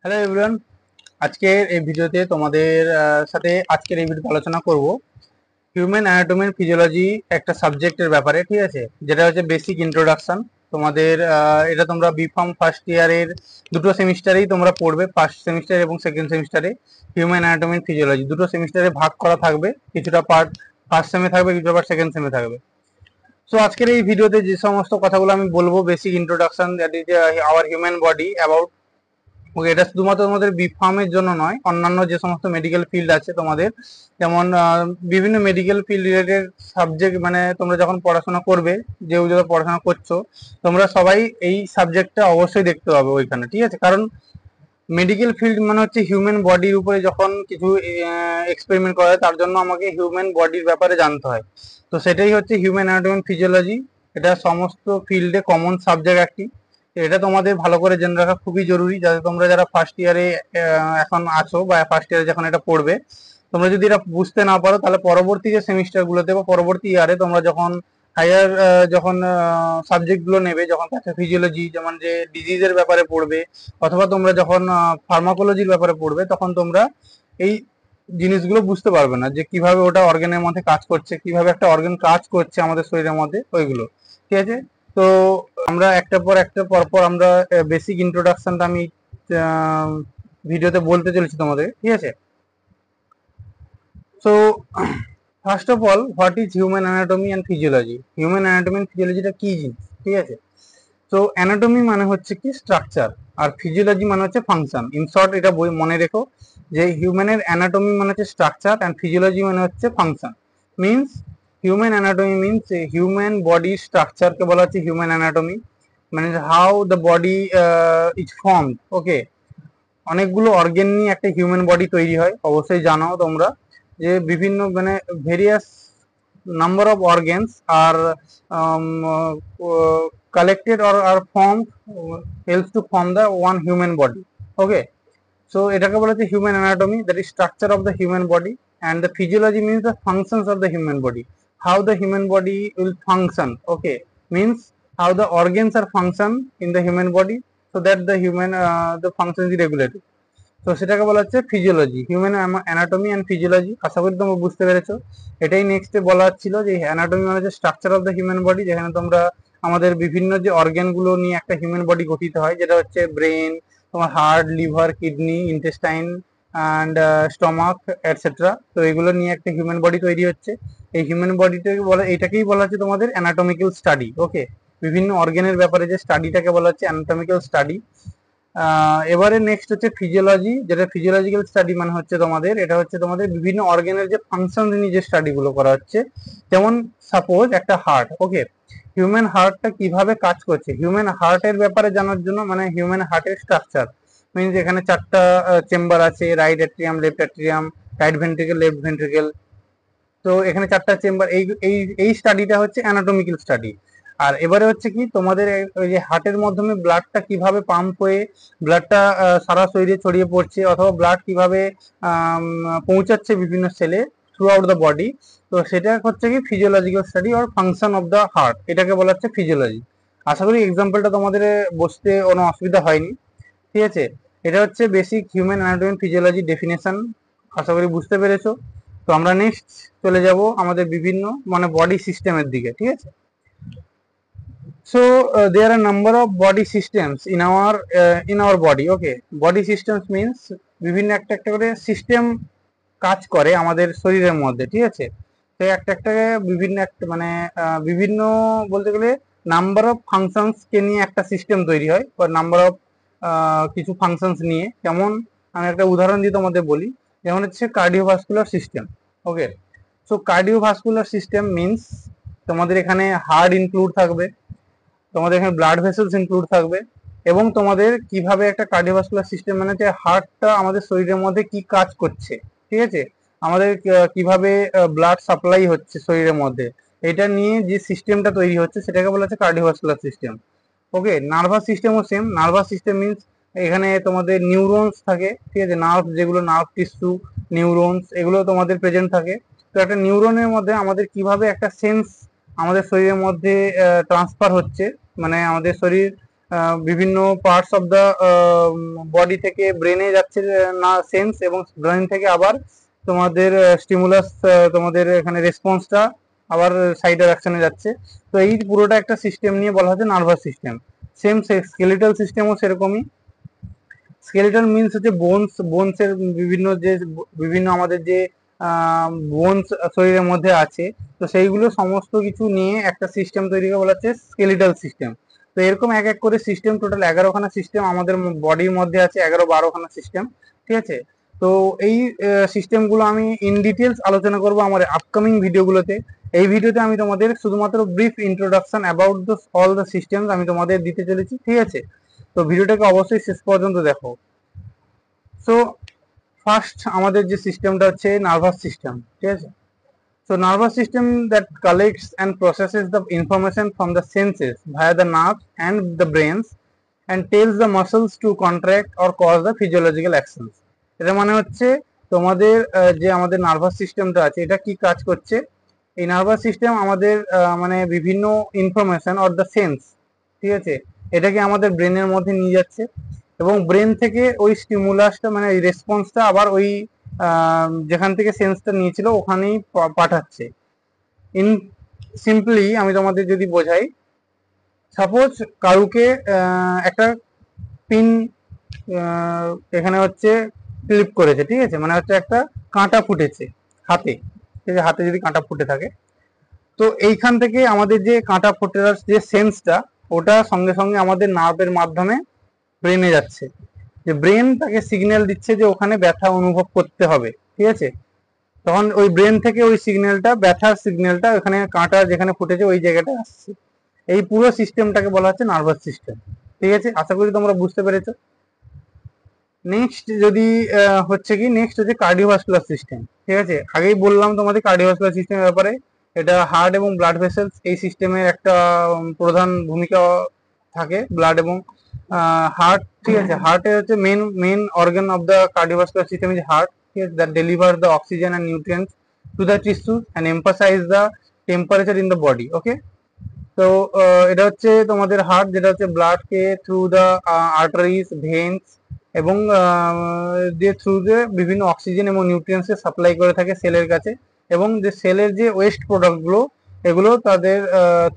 Hello everyone, আজকের এই ভিডিওতে তোমাদের সাথে আজকের এই ভিডিওতে আলোচনা করব হিউম্যান অ্যানাটমি এন্ড ফিজিওলজি একটা সাবজেক্টের ব্যাপারে। ঠিক আছে, যেটা হচ্ছে বেসিক ইন্ট্রোডাকশন। তোমাদের এটা তোমরা বিফার্ম ফার্স্ট ইয়ারের দুটো সেমিস্টারেই তোমরা পড়বে, ফার্স্ট সেমিস্টার এবং সেকেন্ড সেমিস্টারে। হিউম্যান অ্যানাটমি এন্ড ফিজিওলজি দুটো সেমিস্টারে ভাগ করা থাকবে, কিছুটা পার্ট ফার্স্ট সেমে থাকবে, কিছুটা পার্ট সেকেন্ড সেমে থাকবে। সো আজকের এই ভিডিওতে যে সমস্ত কথাগুলো আমি বলবো, basic introduction that is our human body about. Okay, এটা শুধুমাত্র তোমাদের বি ফার্মের জন্য নয়, অন্যান্য যে সমস্ত মেডিকেল ফিল্ড আছে তোমাদের, যেমন বিভিন্ন মেডিকেল ফিল্ড রিলেটেড সাবজেক্ট, মানে তোমরা যখন পড়াশোনা করবে, যে পড়াশোনা করছো, তোমরা সবাই এই সাবজেক্টটা অবশ্যই দেখতে পাবে ওইখানে। ঠিক আছে, কারণ মেডিকেল ফিল্ড মানে হচ্ছে হিউম্যান বডির উপরে যখন কিছু এক্সপেরিমেন্ট করা হয়, তার জন্য আমাকে হিউম্যান বডির ব্যাপারে জানতে হয়। তো সেটাই হচ্ছে হিউম্যান অ্যানাটমি ফিজিওলজি। এটা সমস্ত ফিল্ডে কমন সাবজেক্ট একটি। এটা তোমাদের ভালো করে জেনে রাখা খুবই জরুরি, যাতে তোমরা যারা ফার্স্ট ইয়ারে এখন আছো বা ফার্স্ট ইয়ারে যখন এটা পড়বে, তোমরা যদি এটা বুঝতে না পারো, তাহলে পরবর্তী যে সেমিস্টার গুলোতে বা পরবর্তী ইয়ারে তোমরা যখন হায়ার যখন সাবজেক্ট গুলো নেবে, যখন ফিজিওলজি যেমন যে ডিজিজের ব্যাপারে পড়বে, অথবা তোমরা যখন ফার্মাকোলজির ব্যাপারে পড়বে, তখন তোমরা এই জিনিসগুলো বুঝতে পারবে না, যে কিভাবে ওটা অর্গানের মধ্যে কাজ করছে, কিভাবে একটা অর্গান কাজ করছে আমাদের শরীরের মধ্যে, ওইগুলো। ঠিক আছে, তো আমরা একটা পর একটা পর আমরা বেসিক ইন্ট্রোডাকশনটা আমি ভিডিওতে বলতে চলেছি তোমাদের। ঠিক আছে, so first of all, what is human anatomy and physiology? Human anatomy and ফিজিওলজিটা কি জিনিস? ঠিক আছে, তো অ্যানাটমি মানে হচ্ছে কি স্ট্রাকচার, আর ফিজিওলজি মানে হচ্ছে ফাংশন। ইন শর্ট, এটা বই মনে রেখো যে হিউম্যানের অ্যানাটমি মানে হচ্ছে স্ট্রাকচার অ্যান্ড ফিজিওলজি মানে হচ্ছে function. Means human anatomy means human body স্ট্রাকচারকে বলা হচ্ছে হিউম্যান অ্যানাটমি, মানে how the body is formed. Okay, অনেকগুলো অর্গেন নিয়ে একটা হিউম্যান বডি তৈরি হয়, অবশ্যই জানো তোমরা, যে বিভিন্ন মানে various number of organs are collected or are formed, helps to form the one human body. Okay, so এটাকে বলা হচ্ছে human anatomy, that is structure of the human body. And the physiology means the functions of the human body, how the human body will function. Okay, means how the organs are function in the human body, so that the human the function is regulated. তো সেটাকে বলা হচ্ছে physiology, human anatomy and physiology. আশা করি তোমরা বুঝতে পেরেছো। এটাই নেক্সটে বলা হচ্ছিল যে অ্যানাটমি মানে হচ্ছে structure of the human body, যেখানে তোমরা আমাদের বিভিন্ন যে অর্গ্যান গুলো নিয়ে একটা হিউম্যান বডি গঠিত হয়, যেটা হচ্ছে ব্রেন, তোমার heart, liver, kidney, intestine and stomach etcetera. তো এগুলো নিয়ে একটা হিউম্যান বডি তৈরি হচ্ছে। এই হিউম্যান বডিটাকে বলা, এটাকেই বলা হচ্ছে তোমাদের অ্যানাটমিক্যাল স্টাডি। ওকে, বিভিন্ন অর্গ্যানের ব্যাপারে যে স্টাডিটাকে বলা হচ্ছে অ্যানাটমিক্যাল স্টাডি। এবারে নেক্সট হচ্ছে ফিজিওলজি, যেটা ফিজিওলজিক্যাল স্টাডি মানে হচ্ছে তোমাদের, এটা হচ্ছে তোমাদের বিভিন্ন অর্গানের যে ফাংশন নিয়ে যে স্টাডি গুলো করা হচ্ছে। যেমন সাপোজ একটা হার্ট। ওকে, হিউম্যান হার্টটা কিভাবে কাজ করছে, হিউম্যান হার্টের ব্যাপারে জানার জন্য, মানে হিউম্যান হার্টের স্ট্রাকচার মিনস এখানে চারটা চেম্বার আছে, right atrium, left atrium, right ventricle, left ventricle. তো এখানে চারটা চেম্বার, এই এই এই স্টাডিটা হচ্ছে অ্যানাটমিক্যাল স্টাডি। আর এবারে হচ্ছে কি, তোমাদের ওই যে হার্টের মাধ্যমে ব্লাডটা কিভাবে পাম্প হয়ে ব্লাডটা সারা শরীরে ছড়িয়ে পড়ছে, অথবা ব্লাড কিভাবে পৌঁছাচ্ছে বিভিন্ন সেলে থ্রু আউট দ্য বডি। তো সেটা হচ্ছে কি physiological study or function of the heart, এটাকে বলা হচ্ছে ফিজিওলজি। আশা করি এক্সাম্পলটা তোমাদের বুঝতে কোনো অসুবিধা হয়নি। ঠিক আছে, এটা হচ্ছে basic human anatomy physiology definition. আশা করি বুঝতে পেরেছো। তো আমরা নেক্সট চলে যাব আমাদের বিভিন্ন মানে বডি সিস্টেমের দিকে। ঠিক আছে, so there are number of body systems in our body. Okay, body systems means বিভিন্ন একটা একটা করে সিস্টেম কাজ করে আমাদের শরীরের মধ্যে। ঠিক আছে, তো একটা একটা বিভিন্ন একটা মানে বিভিন্ন বলতে গেলে নাম্বার অফ ফাংশনস কে নিয়ে একটা সিস্টেম তৈরি হয়, বা নাম্বার অফ কিছু ফাংশনস নিয়ে। যেমন আমি একটা উদাহরণ দিয়ে তোমাদের বলি, যেমন হচ্ছে কার্ডিওভাস্কুলার সিস্টেম। ওকে, সো কার্ডিওভাস্কুলার সিস্টেম মিনস তোমাদের এখানে হার্ট ইনক্লুড থাকবে, তোমাদের এখানে ব্লাড ভেসেলস ইনক্লুড থাকবে, এবং তোমাদের কিভাবে একটা কার্ডিওভাস্কুলার সিস্টেম মানে যে হার্টটা আমাদের শরীরের মধ্যে কি কাজ করছে। ঠিক আছে, আমাদের কিভাবে ব্লাড সাপ্লাই হচ্ছে শরীরের মধ্যে, এটা নিয়ে যে সিস্টেমটা তৈরি হচ্ছে সেটাকে বলা হচ্ছে কার্ডিওভাস্কুলার সিস্টেম। ওকে, নার্ভাস সিস্টেমও সেম। নার্ভাস সিস্টেম মিনস এখানে তোমাদের নিউরনস থাকে। ঠিক আছে, নার্ভ, যেগুলো নার্ভ টিস্যু, নিউরনস, এগুলো তোমাদের প্রেজেন্ট থাকে। তো একটা নিউরনের মধ্যে আমাদের কিভাবে একটা সেন্স আমাদের শরীরের মধ্যে ট্রান্সফার হচ্ছে, মানে আমাদের শরীর বিভিন্ন পার্টস অফ দ্য বডি থেকে ব্রেনে যাচ্ছে না সেন্স, এবং ব্রেন থেকে আবার তোমাদের স্টিমুলাস, তোমাদের এখানে রেসপন্সটা আবার সাইডার অ্যাকশনে যাচ্ছে। তো এই পুরোটা একটা সিস্টেম নিয়ে বলা হচ্ছে নার্ভাস সিস্টেম। সেম স্কেলিটাল সিস্টেমও সেরকমই। স্কেলিটাল মিনস হচ্ছে বোনসের বিভিন্ন আমাদের যে বোনস শরীরের মধ্যে আছে, তো সেইগুলো সমস্ত কিছু নিয়ে একটা সিস্টেম তৈরি করে বলা হচ্ছে স্কেলিটাল সিস্টেম। তো এরকম এক এক করে সিস্টেম, টোটাল 11খানা সিস্টেম আমাদের বডির মধ্যে আছে, 11-12খানা সিস্টেম, ঠিক আছে। তো এই সিস্টেমগুলো আমি ইন ডিটেলস আলোচনা করব আমার আপকামিং ভিডিওগুলোতে। এই ভিডিওতে আমি তোমাদের শুধুমাত্র brief introduction about all the systems আমি তোমাদের দিতে চলেছি, ঠিক আছে। তো ভিডিওটাকে অবশ্যই শেষ পর্যন্ত দেখো। সো ফার্স্ট আমাদের যে সিস্টেমটা হচ্ছে নার্ভাস সিস্টেম, ঠিক আছে। So nervous system that collects and processes the information from the senses via the nerves and the brains and tells the muscles to contract or cause the physiological actions. এটা মানে হচ্ছে তোমাদের যে আমাদের nervous সিস্টেমটা আছে এটা কি কাজ করছে। এই নার্ভাস সিস্টেম আমাদের মানে বিভিন্ন ইনফরমেশন অর দ্য সেন্স, ঠিক আছে, এটাকে আমাদের ব্রেনের মধ্যে নিয়ে যাচ্ছে, এবং ব্রেন থেকে ওই স্টিমুলাসটা মানে এই রেসপন্সটা আবার ওই যেখান থেকে সেন্সটা নিয়েছিল ওখানেই পাঠাচ্ছে। ইন সিম্পলি আমি তোমাদের যদি বোঝাই, সাপোজ কারুকে একটা পিন এখানে হচ্ছে ক্লিপ করেছে, ঠিক আছে, মানে হচ্ছে একটা কাঁটা ফুটেছে হাতে, ঠিক আছে, হাতে যদি কাঁটা ফুটে থাকে, তো এইখান থেকে আমাদের যে কাঁটা ফোটার যে সেন্সটা ওটা সঙ্গে সঙ্গে আমাদের নার্ভের মাধ্যমে ব্রেনে যাচ্ছে, যে ব্রেন তাকে সিগন্যাল দিচ্ছে যে ওখানে ব্যথা অনুভব করতে হবে, ঠিক আছে। তখন ওই ব্রেন থেকে ওই সিগন্যালটা, ব্যথার সিগন্যালটা ওখানে কাঁটা যেখানে ফুটেছে ওই জায়গাটা আসছে। এই পুরো সিস্টেমটাকে বলা হচ্ছে নার্ভাস সিস্টেম, ঠিক আছে। আশা করি তোমরা বুঝতে পেরেছো। নেক্সট যদি হচ্ছে কি, নেক্সট হচ্ছে কার্ডিওভাস্কুলার সিস্টেম, ঠিক আছে। আগেই বললাম তোমাদের কার্ডিওভাস্কুলার সিস্টেমের ব্যাপারে। এটা হার্ট এবং ব্লাড ভেসেলস এই সিস্টেমের একটা প্রধান ভূমিকা থাকে, ব্লাড এবং হার্ট, ঠিক আছে। হার্টের হচ্ছে main organ of the cardiovascular system is heart, ঠিক আছে, that deliver the oxygen and nutrients to the tissue and emphasize the temperature in the body, okay. তো এটা হচ্ছে তোমাদের হার্ট, যেটা হচ্ছে ব্লাডকে থ্রু দ্য আর্টারিজ, ভেন্স এবং দিয়ে থ্রু যে বিভিন্ন অক্সিজেন এবং নিউট্রিয়েন্টসকে সাপ্লাই করে থাকে সেলের কাছে, এবং যে সেলের যে ওয়েস্ট প্রোডাক্টগুলো এগুলো তাদের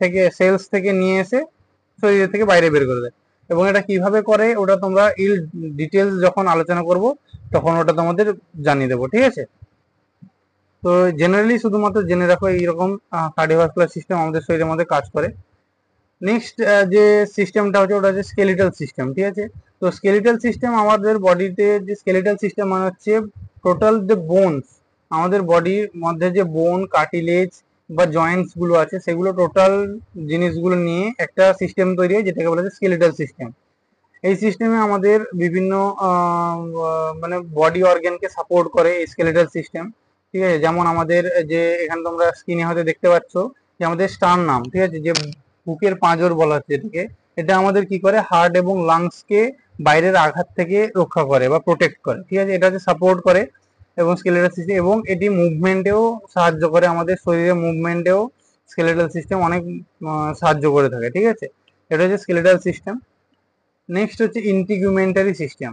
থেকে সেলস থেকে নিয়ে এসে শরীরের থেকে বাইরে বের করে দেয়। এবং এটা কিভাবে করে ওটা তোমরা ডিটেলস যখন আলোচনা করব তখন ওটা তোমাদের জানিয়ে দেবো, ঠিক আছে। তো জেনারেলি শুধুমাত্র জেনে রাখো এইরকম কার্ডিওভাস্কুলার সিস্টেম আমাদের শরীরের মধ্যে কাজ করে। নেক্সট যে সিস্টেমটা হচ্ছে ওটা হচ্ছে স্কেলিটাল সিস্টেম, ঠিক আছে। তো স্কেলিটাল সিস্টেম আমাদের বডিতে, যে স্কেলিটাল সিস্টেম মানে হচ্ছে টোটাল যে বোনস, আমাদের বডির মধ্যে যে বোন, কার্টিলেজ বা জয়েন্টস গুলো আছে সেগুলো টোটাল জিনিসগুলো নিয়ে একটা সিস্টেম তৈরি হয় যেটাকে বলা হয় স্কেলিটাল সিস্টেম। এই সিস্টেমে আমাদের বিভিন্ন মানে বডি অর্গানকে সাপোর্ট করে এই স্কেলিটাল সিস্টেম, ঠিক আছে। যেমন আমাদের যে এখানে তোমরা স্ক্রিনে হয়তো দেখতে পাচ্ছ যে আমাদের স্টারনাম, ঠিক আছে, যে বুকের পাঁজর বলা হচ্ছে এটাকে, এটা আমাদের কি করে, হার্ট এবং লাংসকে বাইরের আঘাত থেকে রক্ষা করে বা প্রোটেক্ট করে, ঠিক আছে। এটা হচ্ছে সাপোর্ট করে এবং স্কেলেটাল সিস্টেম, এবং এটি মুভমেন্টেও সাহায্য করে, আমাদের শরীরের মুভমেন্টেও স্কেলেটাল সিস্টেম অনেক সাহায্য করে থাকে, ঠিক আছে। এটা হচ্ছে স্কেলেটাল সিস্টেম। নেক্সট হচ্ছে ইন্টিগুমেন্টারি সিস্টেম।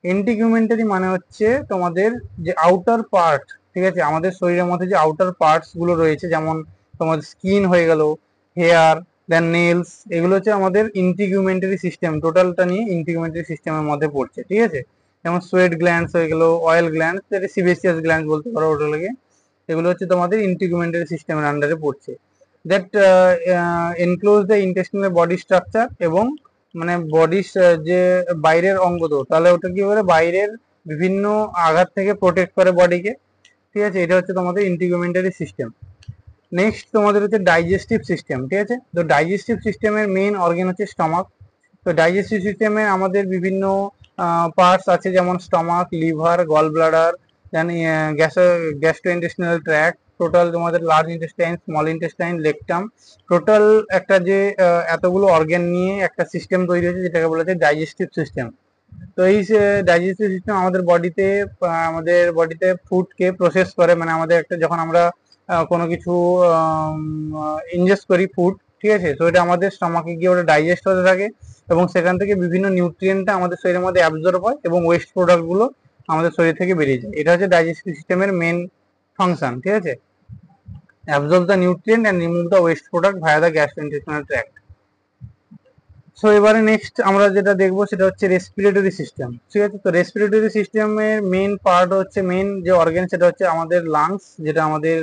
ইন্টিগুমেন্টারি মানে হচ্ছে তোমাদের যে আউটার পার্ট, ঠিক আছে, আমাদের শরীরের মধ্যে যে আউটার পার্টস গুলো রয়েছে, যেমন তোমাদের স্কিন হয়ে গেল, হেয়ার, দেন নেলস, এগুলো হচ্ছে আমাদের ইন্টিগুমেন্টারি সিস্টেম, টোটালটা নিয়ে ইন্টিগুমেন্টারি সিস্টেমের মধ্যে পড়ছে, ঠিক আছে। যেমন সোয়েট গ্ল্যান্ডস হয়ে গেল, অয়েল গ্ল্যান্ডস, যেটা সিবেসিয়াস গ্ল্যান্ডস বলতে পারো ওটা লাগে, এগুলো হচ্ছে তোমাদের ইন্টিগুমেন্টারি সিস্টেমের আন্ডারে পড়ছে। That enclose the intestinal body structure, এবং মানে বডির যে বাইরের অঙ্গ, তো তাহলে ওটা কি করে বাইরের বিভিন্ন আঘাত থেকে প্রোটেক্ট করে বডিকে, ঠিক আছে। এটা হচ্ছে তোমাদের ইন্টিগুমেন্টারি সিস্টেম। নেক্সট তোমাদের হচ্ছে ডাইজেস্টিভ সিস্টেম, ঠিক আছে। তো ডাইজেস্টিভ সিস্টেমের মেইন অর্গান হচ্ছে স্টমাক। তো ডাইজেস্টিভ সিস্টেমে আমাদের বিভিন্ন পার্টস আছে, যেমন stomach, liver, gall bladder, then gastrointestinal tract, total তোমাদের large intestine, small intestine, rectum, total একটা যে এতগুলো অর্গান নিয়ে একটা সিস্টেম তৈরি হয়েছে যেটাকে বলা যায় ডাইজেস্টিভ সিস্টেম। তো এই ডাইজেস্টিভ সিস্টেম আমাদের বডিতে ফুডকে প্রসেস করে, মানে আমাদের একটা যখন আমরা কোনো কিছু ইনজেস্ট করি ফুড, ঠিক ঠিক আছে। তো এটা আমাদের স্টমাকে গিয়ে ওটা ডাইজেস্ট হতে থাকে এবং সেখান থেকে বিভিন্ন নিউট্রিয়েন্টটা আমাদের শরীরের মধ্যে অ্যাবজর্ব হয় এবং ওয়েস্ট প্রোডাক্টগুলো আমাদের শরীর থেকে বেরিয়ে যায়। এটা হচ্ছে ডাইজেস্টিভ সিস্টেমের মেন ফাংশন, ঠিক আছে, absorb the nutrient and remove the waste product via the gastrointestinal tract. So এবারে নেক্সট আমরা যেটা দেখবো সেটা হচ্ছে রেসপিরেটরি সিস্টেম, ঠিক আছে। তো রেসপিরেটরি সিস্টেমের মেন পার্ট হচ্ছে, মেন যে অর্গান সেটা হচ্ছে আমাদের লাংস, যেটা আমাদের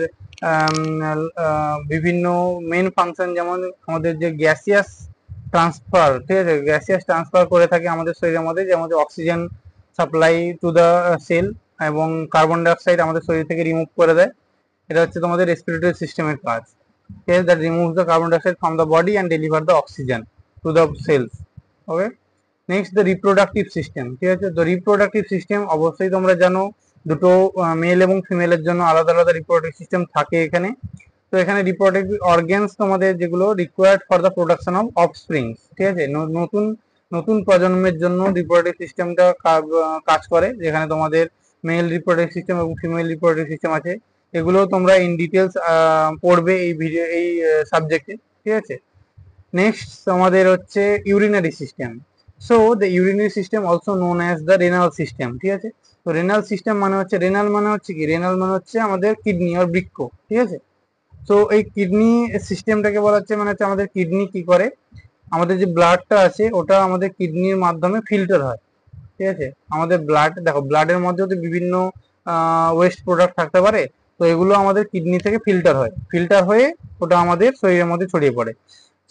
বিভিন্ন মেন ফাংশন, যেমন আমাদের যে গ্যাসিয়াস ট্রান্সফার, ঠিক আছে, গ্যাসিয়াস ট্রান্সফার করে থাকে আমাদের শরীরের মধ্যে, যে আমাদের oxygen supply to the cell এবং কার্বন ডাইঅক্সাইড আমাদের শরীর থেকে রিমুভ করে দেয়। এটা হচ্ছে তোমাদের রেসপিরেটরি সিস্টেমের কাজ, ঠিক আছে, that removes the carbon dioxide from the body and deliver the oxygen to the cells. Okay, next the reproductive system, ঠিক আছে। তো রিপ্রোডাক্টিভ সিস্টেম অবশ্যই তোমরা জানো দুটো মেল এবং ফিমেলের জন্য আলাদা আলাদা রিপ্রোডাক্টিভ সিস্টেম থাকে এখানে। তো এখানে রিপ্রোডাক্টিভ অর্গানস তোমাদের যেগুলো required for the production of offsprings, ঠিক আছে, নতুন নতুন প্রজন্মের জন্য রিপ্রোডাক্টিভ সিস্টেমটা কাজ করে, যেখানে তোমাদের মেল রিপ্রোডাক্টিভ সিস্টেম এবং ফিমেল রিপ্রোডাক্টিভ সিস্টেম আছে। এগুলো তোমরা ইন ডিটেলস পড়বে এই ভিডিও, এই সাবজেক্টে, ঠিক আছে। নেক্সট আমাদের হচ্ছে urinary system. So the urinary system also known as the renal system, ঠিক আছে। তো রেনাল সিস্টেম মানে হচ্ছে, রেনাল মানে হচ্ছে কি, রেনাল মানে হচ্ছে আমাদের কিডনি আর বৃক্ক, ঠিক আছে। তো এই কিডনি সিস্টেমটাকে বলা হচ্ছে, মানে হচ্ছে আমাদের কিডনি কি করে, আমাদের যে ব্লাডটা আছে ওটা আমাদের কিডনির মাধ্যমে ফিল্টার হয়, ঠিক আছে। আমাদের ব্লাড, দেখো ব্লাডের মধ্যেও তো বিভিন্ন ওয়েস্ট প্রোডাক্ট থাকতে পারে, তো এগুলো আমাদের কিডনি থেকে ফিল্টার হয়, ফিল্টার হয়ে ওটা আমাদের শরীরের মধ্যে ছড়িয়ে পড়ে।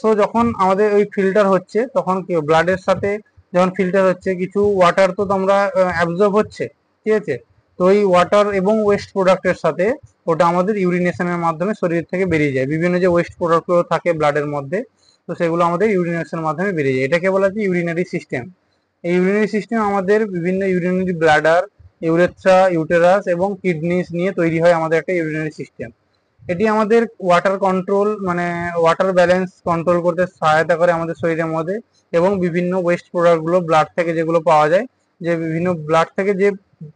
সো যখন আমাদের ওই ফিল্টার হচ্ছে, তখন কি ব্লাডের সাথে যখন ফিল্টার হচ্ছে, কিছু ওয়াটার তো তোমরা অ্যাবজর্ব হচ্ছে, ঠিক আছে। তো ওই ওয়াটার এবং ওয়েস্ট প্রোডাক্টের সাথে ওটা আমাদের ইউরিনেশনের মাধ্যমে শরীর থেকে বেরিয়ে যায়, বিভিন্ন যে ওয়েস্ট প্রোডাক্টগুলো থাকে ব্লাডের মধ্যে, তো সেগুলো আমাদের ইউরিনেশনের মাধ্যমে বেরিয়ে যায়। এটাকে বলা হচ্ছে ইউরিনারি সিস্টেম। এই ইউরিনারি সিস্টেম আমাদের বিভিন্ন ইউরিনারি ব্লাডার, ইউরেথ্রা, ইউটেরাস এবং কিডনিস নিয়ে তৈরি হয় আমাদের একটা ইউরিনারি সিস্টেম। এটি আমাদের ওয়াটার কন্ট্রোল, মানে ওয়াটার ব্যালেন্স কন্ট্রোল করতে সহায়তা করে আমাদের শরীরের মধ্যে, এবং বিভিন্ন ওয়েস্ট প্রোডাক্টগুলো ব্লাড থেকে যেগুলো পাওয়া যায়, যে বিভিন্ন ব্লাড থেকে যে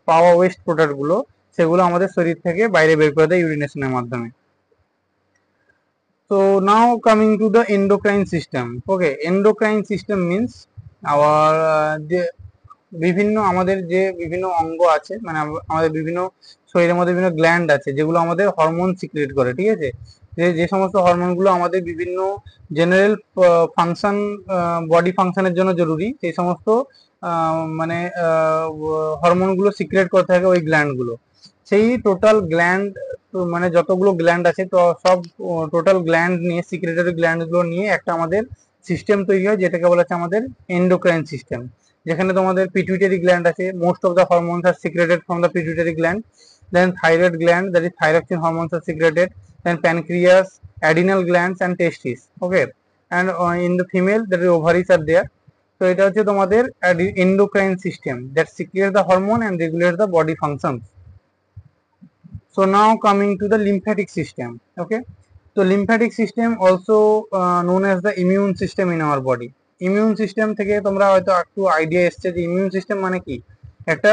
পাওয়া ওয়েস্ট প্রোডাক্টগুলো, সেগুলো আমাদের শরীর থেকে বাইরে বের করে দেয় ইউরিনেশনের মাধ্যমে। So now coming to the endocrine system. Okay, endocrine system means our যে বিভিন্ন আমাদের যে বিভিন্ন অঙ্গ আছে, মানে আমাদের বিভিন্ন শরীরের মধ্যে বিভিন্ন গ্ল্যান্ড আছে যেগুলো আমাদের হরমোন সিক্রেট করে, ঠিক আছে। যে যে সমস্ত হরমোনগুলো আমাদের বিভিন্ন জেনারেল ফাংশন, বডি ফাংশনের জন্য জরুরি, সেই সমস্ত মানে হরমোনগুলো সিক্রেট করতে থাকে ওই গ্ল্যান্ডগুলো। সেই টোটাল গ্ল্যান্ড, মানে যতগুলো গ্ল্যান্ড আছে, তো সব টোটাল গ্ল্যান্ড নিয়ে, সিক্রেটরি গ্ল্যান্ডগুলো নিয়ে একটা আমাদের সিস্টেম তৈরি হয়, যেটাকে বলা হচ্ছে আমাদের এন্ডোক্রাইন সিস্টেম, যেখানে তোমাদের পিটুইটারি গ্ল্যান্ড আছে, most of the hormones are secreted from the pituitary gland, then thyroid gland, that is thyroxine hormones are secreted, then pancreas, adrenal glands and testes, okay, and in the female that is ovaries are there. তো এটা হচ্ছে তোমাদের endocrine system that secretes the hormone and regulates the body functions. So now coming to the lymphatic system, okay. So lymphatic system also known as the immune system in our body. Immune system থেকে তোমরা হয়তো একটু idea এসছে যে immune system মানে কি, একটা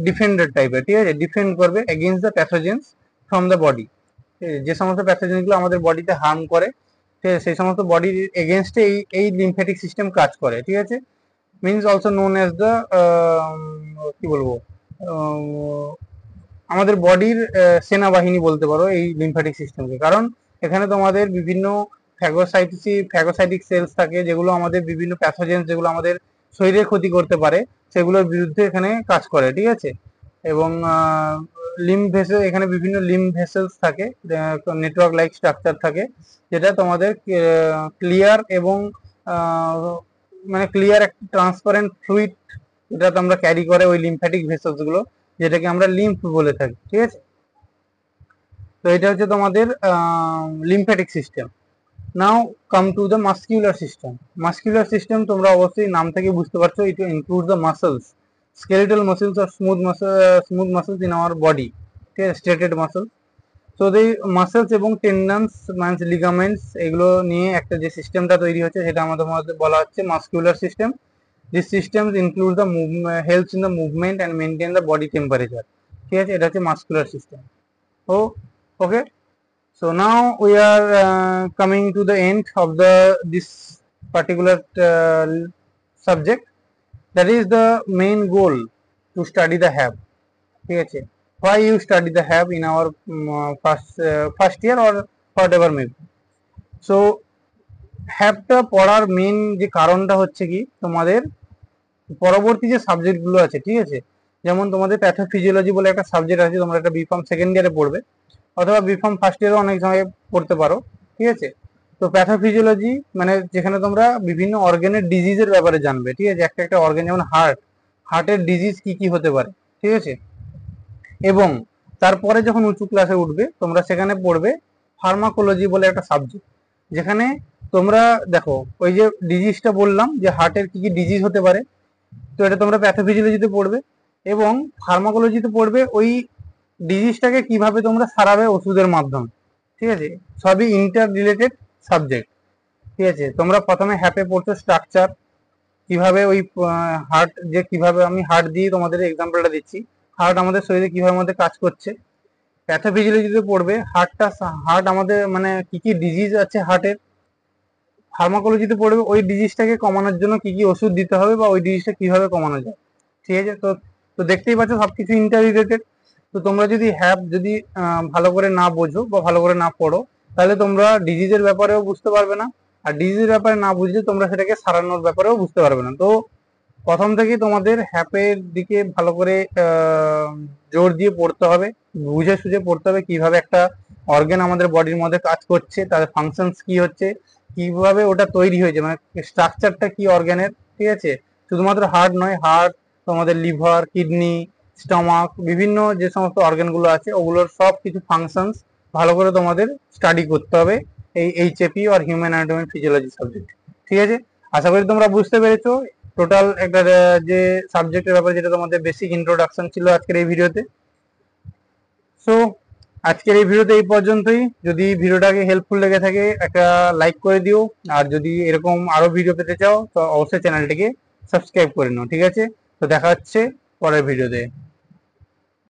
defender টাইপের, ঠিক আছে, ডিফেন্ড করবে against the pathogens from the body. যে সমস্ত প্যাথোজেনগুলো আমাদের বডিতে হার্ম করে, ঠিক আছে, সেই সমস্ত বডির এগেইনস্টে এই লিম্ফ্যাটিক সিস্টেম কাজ করে, ঠিক আছে। Means also known as the কি বলবো, আমাদের বডির সেনাবাহিনী বলতে পারো এই লিম্ফ্যাটিক সিস্টেমকে, কারণ এখানে তোমাদের বিভিন্ন ফ্যাগোসাইটিক সেলস থাকে, যেগুলো আমাদের বিভিন্ন প্যাথোজেন, যেগুলো আমাদের শরীরে ক্ষতি করতে পারে, সেগুলোর বিরুদ্ধে এখানে কাজ করে, ঠিক আছে। এবং লিম্ফ ভেসেল, এখানে বিভিন্ন লিম্ফ ভেসেলস থাকে, নেটওয়ার্ক লাইক স্ট্রাকচার থাকে, যেটা তোমাদের ক্লিয়ার এবং মানে ক্লিয়ার একটা ট্রান্সপারেন্ট ফ্লুইড, যেটা তোমরা ক্যারি করে ওই লিম্ফ্যাটিক ভেসেলস গুলো, যেটাকে আমরা লিম্ফ বলে থাকি, ঠিক আছে। তো এটা হচ্ছে তোমাদের lymphatic system. Now come to the muscular system. Muscular system তোমরা অবশ্যই নাম থেকে বুঝতে পারছো, it include the muscles, skeletal muscles or smooth muscles in our body, ঠিক আছে, স্ট্রেটেড মাসল। সো এই মাসলস এবং টেন্ডনস মানে লিগামেন্টস, এগুলো নিয়ে একটা যে সিস্টেমটা তৈরি হচ্ছে, সেটা আমাদের মধ্যে বলা হচ্ছে muscular system. These systems include the helps in the movement and maintain the body temperature, ঠিক আছে, এটা হচ্ছে muscular system. Oh okay, So now we are coming to the end of this particular subject. That is the main goal to study the HAB. ঠিক আছে, why you study the HAB in our first year or whatever maybe. So হ্যাবটা পড়ার main যে কারণটা হচ্ছে কি, তোমাদের পরবর্তী যে সাবজেক্টগুলো আছে, ঠিক আছে, যেমন তোমাদের প্যাথোফিজিওলজি বলে একটা সাবজেক্ট আছে, তোমরা একটা বিফার্ম সেকেন্ড ইয়ারে পড়বে অথবা বিফার্ম ফার্স্ট ইয়ারও অনেক সময় পড়তে পারো, ঠিক আছে। তো প্যাথোফিজিওলজি মানে যেখানে তোমরা বিভিন্ন অর্গানের ডিজিজের ব্যাপারে জানবে, ঠিক আছে, একটা একটা অর্গান যেমন হার্টের ডিজিজ কি কি হতে পারে, ঠিক আছে। এবং তারপরে যখন উঁচু ক্লাসে উঠবে তোমরা সেখানে পড়বে ফার্মাকোলজি বলে একটা সাবজেক্ট, যেখানে তোমরা দেখো ওই যে ডিজিজটা বললাম যে হার্টের কি কি ডিজিজ হতে পারে, তো এটা তোমরা প্যাথোফিজিওলজিতে পড়বে এবং ফার্মাকোলজিতে পড়বে ওই ডিজিজটাকে কিভাবে তোমরা সারাবে ওষুধের মাধ্যমে, ঠিক আছে। সবই ইন্টার রিলেটেড সাবজেক্ট, ঠিক আছে। তোমরা প্রথমে হ্যাপে পড়ছো স্ট্রাকচার, কিভাবে ওই হার্ট যে কিভাবে, আমি হার্ট দিয়ে তোমাদের এক্সাম্পলটা দিচ্ছি, হার্ট আমাদের শরীরে কিভাবে আমাদের কাজ করছে। প্যাথোফিজিওলজিতে পড়বে হার্ট আমাদের মানে কি কি ডিজিজ আছে হার্টের। ফার্মাকোলজিতে পড়বে ওই ডিজিজটাকে কমানোর জন্য কি কি ওষুধ দিতে হবে বা ওই ডিজিজটা কিভাবে কমানো যায়, ঠিক আছে। তো তো দেখতেই পাচ্ছ সবকিছু ইন্টার রিলেটেড। তো তোমরা যদি যদি ভালো করে না বোঝো বা ভালো করে না পড়ো, তাহলে তোমরা ডিজিজের ব্যাপারেও বুঝতে পারবে না, আর ডিজিজের ব্যাপারে না বুঝলে তোমরা সেটাকে সারানোর ব্যাপারেও বুঝতে পারবে না। তো প্রথম থেকে তোমাদের হ্যাপের দিকে ভালো করে জোর দিয়ে পড়তে হবে, বুঝে সুঝে পড়তে হবে কিভাবে একটা অর্গান আমাদের বডির মধ্যে কাজ করছে, তাদের ফাংশনস কি হচ্ছে, কিভাবে ওটা তৈরি হয়েছে, মানে স্ট্রাকচারটা কি অর্গানের, ঠিক আছে। শুধুমাত্র হার্ট নয়, হার্ট, তোমাদের লিভার, কিডনি, স্টমাক, বিভিন্ন যে সমস্ত অর্গানগুলো আছে ওগুলোর সব কিছু ফাংশনস ভালো করে তোমাদের স্টাডি করতে হবে এই এইচএপি আর হিউম্যান অ্যানাটমি ফিজিওলজি সাবজেক্ট, ঠিক আছে। আশা করি তোমরা বুঝতে পেরেছো টোটাল একটা যে সাবজেক্টের ব্যাপারে, যেটা তোমাদের বেসিক ইন্ট্রোডাকশন ছিল আজকের এই ভিডিওতে। সো আজকের এই ভিডিওতে এই পর্যন্তই। যদি ভিডিওটাকে হেল্পফুল লেগে থাকে একটা লাইক করে দিও, আর যদি এরকম আরো ভিডিও পেতে চাও তো অবশ্যই চ্যানেলটিকে সাবস্ক্রাইব করে নাও, ঠিক আছে। তো দেখা হচ্ছে পরের ভিডিওতে।